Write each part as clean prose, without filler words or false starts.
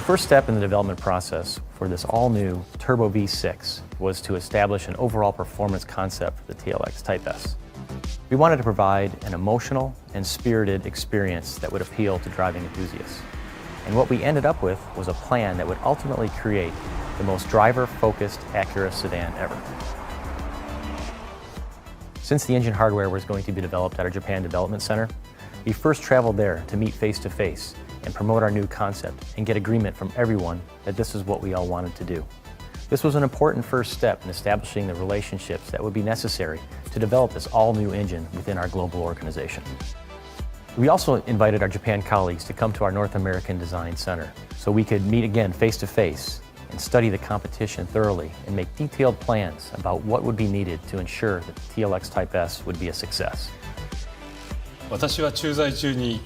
The first step in the development process for this all-new Turbo V6 was to establish an overall performance concept for the TLX Type S. We wanted to provide an emotional and spirited experience that would appeal to driving enthusiasts. And what we ended up with was a plan that would ultimately create the most driver-focused Acura sedan ever. Since the engine hardware was going to be developed at our Japan Development Center, we first traveled there to meet face-to-face and promote our new concept and get agreement from everyone that this is what we all wanted to do. This was an important first step in establishing the relationships that would be necessary to develop this all-new engine within our global organization. We also invited our Japan colleagues to come to our North American Design Center so we could meet again face-to-face and study the competition thoroughly and make detailed plans about what would be needed to ensure that the TLX Type S would be a success. 私は駐在中に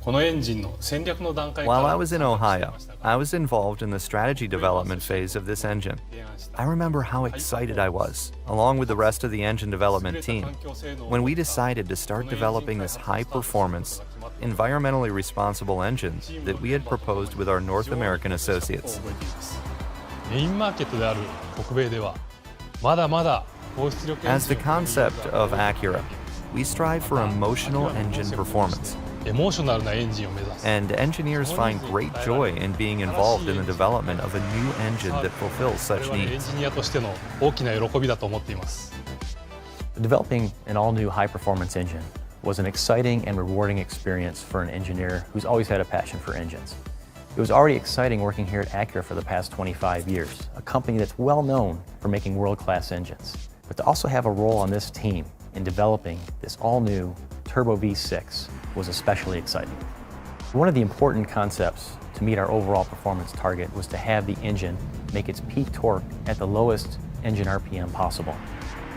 While I was in Ohio, I was involved in the strategy development phase of this engine. I remember how excited I was, along with the rest of the engine development team, when we decided to start developing this high-performance, environmentally responsible engine that we had proposed with our North American associates. As the concept of Acura, we strive for emotional engine performance. And engineers find great joy in being involved in the development of a new engine that fulfills such needs. Developing an all-new high-performance engine was an exciting and rewarding experience for an engineer who's always had a passion for engines. It was already exciting working here at Acura for the past 25 years, a company that's well known for making world-class engines. But to also have a role on this team in developing this all-new Turbo V6 was especially exciting. One of the important concepts to meet our overall performance target was to have the engine make its peak torque at the lowest engine RPM possible.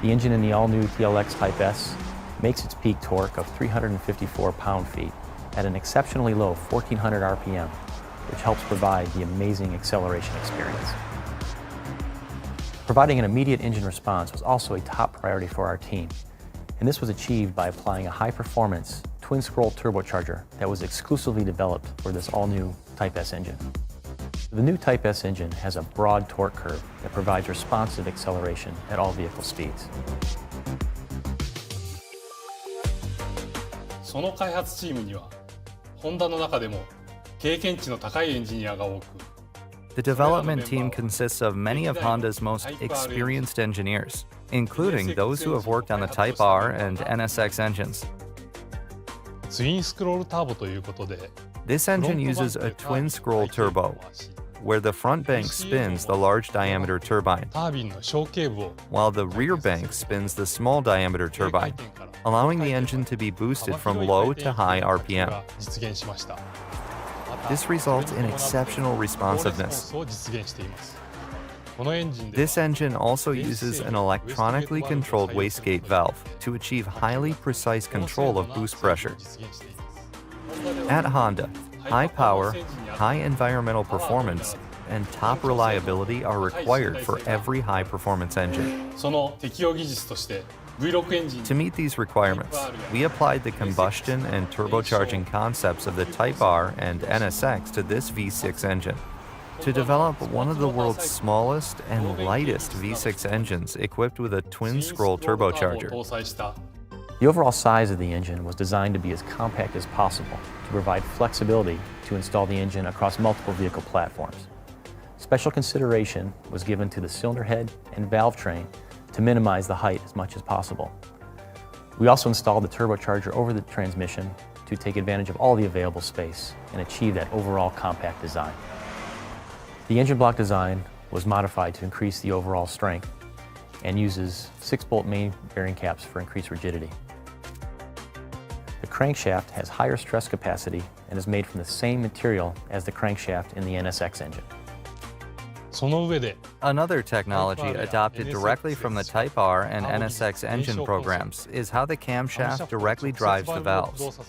The engine in the all-new TLX Type S makes its peak torque of 354 pound-feet at an exceptionally low 1400 RPM, which helps provide the amazing acceleration experience. Providing an immediate engine response was also a top priority for our team, and this was achieved by applying a high-performance twin-scroll turbocharger that was exclusively developed for this all-new Type S engine. The new Type S engine has a broad torque curve that provides responsive acceleration at all vehicle speeds. The development team consists of many of Honda's most experienced engineers, including those who have worked on the Type R and NSX engines. This engine uses a twin-scroll turbo, where the front bank spins the large diameter turbine, while the rear bank spins the small diameter turbine, allowing the engine to be boosted from low to high RPM. This results in exceptional responsiveness. This engine also uses an electronically controlled wastegate valve to achieve highly precise control of boost pressure. At Honda, high power, high environmental performance, and top reliability are required for every high-performance engine. To meet these requirements, we applied the combustion and turbocharging concepts of the Type R and NSX to this V6 engine to develop one of the world's smallest and lightest V6 engines equipped with a twin-scroll turbocharger. The overall size of the engine was designed to be as compact as possible to provide flexibility to install the engine across multiple vehicle platforms. Special consideration was given to the cylinder head and valve train to minimize the height as much as possible. We also installed the turbocharger over the transmission to take advantage of all the available space and achieve that overall compact design. The engine block design was modified to increase the overall strength and uses 6-bolt main bearing caps for increased rigidity. The crankshaft has higher stress capacity and is made from the same material as the crankshaft in the NSX engine. Another technology adopted directly from the Type R and NSX engine programs is how the camshaft directly drives the valves.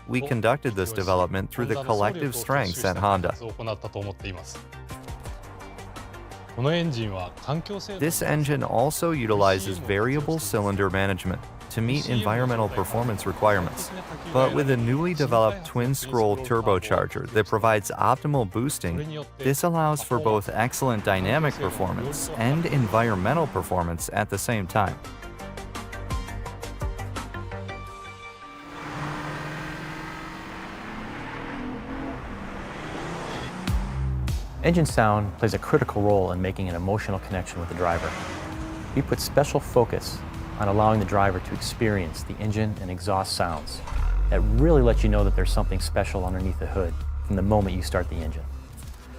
We conducted this development through the collective strengths at Honda. This engine also utilizes variable cylinder management, to meet environmental performance requirements. But with a newly developed twin-scroll turbocharger that provides optimal boosting, this allows for both excellent dynamic performance and environmental performance at the same time. Engine sound plays a critical role in making an emotional connection with the driver. We put special focus on allowing the driver to experience the engine and exhaust sounds that really let you know that there's something special underneath the hood from the moment you start the engine.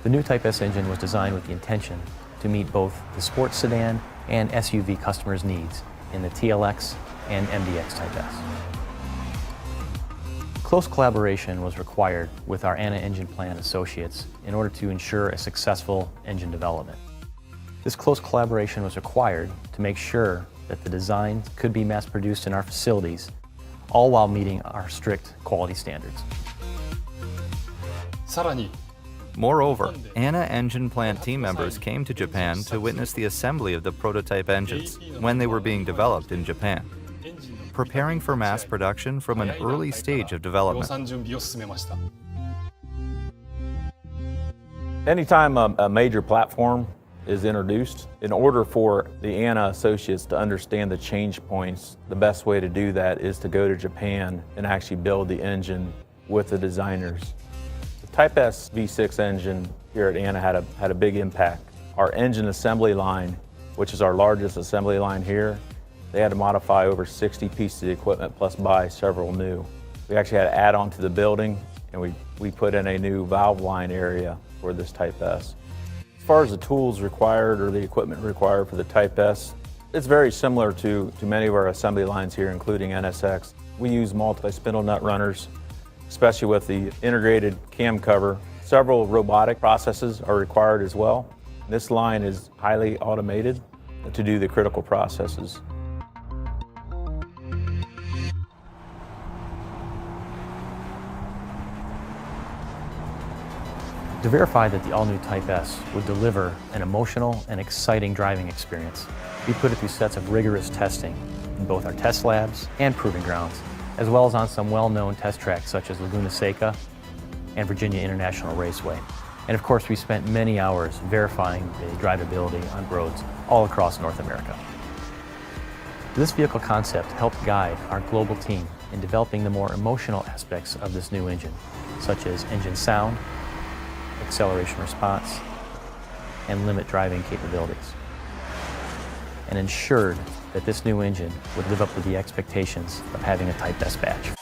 The new Type S engine was designed with the intention to meet both the sports sedan and SUV customers' needs in the TLX and MDX Type S. Close collaboration was required with our ANA engine plant associates in order to ensure a successful engine development. This close collaboration was required to make sure that the design could be mass-produced in our facilities, all while meeting our strict quality standards. Moreover, ANA engine plant team members came to Japan to witness the assembly of the prototype engines when they were being developed in Japan, preparing for mass production from an early stage of development. Anytime a major platform is introduced, in order for the ANA associates to understand the change points, the best way to do that is to go to Japan and actually build the engine with the designers. The Type S V6 engine here at ANA had a big impact. Our engine assembly line, which is our largest assembly line here, they had to modify over 60 pieces of equipment plus buy several new. We actually had to add on to the building, and we put in a new valve line area for this Type S. As far as the tools required or the equipment required for the Type S, it's very similar to many of our assembly lines here, including NSX. We use multi-spindle nut runners, especially with the integrated cam cover. Several robotic processes are required as well. This line is highly automated to do the critical processes. To verify that the all-new Type S would deliver an emotional and exciting driving experience, we put it through sets of rigorous testing in both our test labs and proving grounds, as well as on some well-known test tracks such as Laguna Seca and Virginia International Raceway. And of course, we spent many hours verifying the drivability on roads all across North America. This vehicle concept helped guide our global team in developing the more emotional aspects of this new engine, such as engine sound, acceleration response, and limit driving capabilities, and ensured that this new engine would live up to the expectations of having a Type S badge.